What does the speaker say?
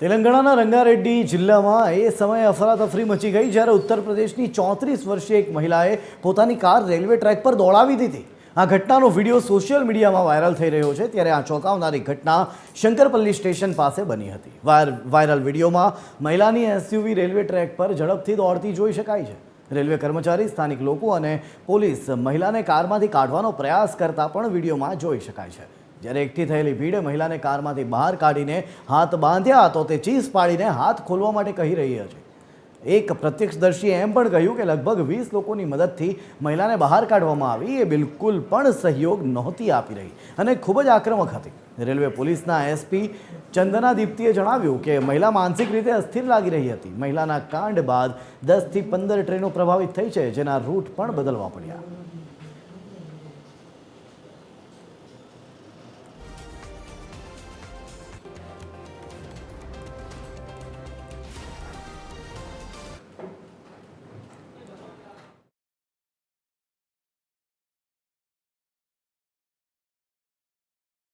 તેલંગાણાના રંગારેડ્ડી જિલ્લામાં એ સમયે અફરાતફરી મચી ગઈ જ્યારે ઉત્તર પ્રદેશની 34 વર્ષીય એક મહિલાએ પોતાની કાર રેલવે ટ્રેક પર દોડાવી દીધી। આ ઘટનાનો વિડીયો સોશિયલ મીડિયામાં વાયરલ થઈ રહ્યો છે ત્યારે આ ચોંકાવનારી ઘટના શંકરપલ્લી સ્ટેશન પાસે બની હતી। વાયરલ વિડીયોમાં મહિલાની એસયુવી રેલવે ટ્રેક પર ઝડપથી દોડતી જોઈ શકાય છે। રેલવે કર્મચારી, સ્થાનિક લોકો અને પોલીસ મહિલાને કારમાંથી કાઢવાનો પ્રયાસ કરતા પણ વિડીયોમાં જોઈ શકાય છે। જ્યારે એકઠી થયેલી ભીડે મહિલાને કારમાંથી બહાર કાઢીને હાથ બાંધ્યા તો તે ચીસ પાડીને હાથ ખોલવા માટે કહી રહી હતી। એક પ્રત્યક્ષદર્શીએ એમ પણ કહ્યું કે લગભગ 20 લોકોની મદદથી મહિલાને બહાર કાઢવામાં આવી। એ બિલકુલ પણ સહયોગ નહોતી આપી રહી અને ખૂબ જ આક્રમક હતી। રેલવે પોલીસના એસપી ચંદના દીપ્તિએ જણાવ્યું કે મહિલા માનસિક રીતે અસ્થિર લાગી રહી હતી। મહિલાના કાંડ બાદ 10 થી 15 ટ્રેનો પ્રભાવિત થઈ છે, જેના રૂટ પણ બદલવા પડ્યા।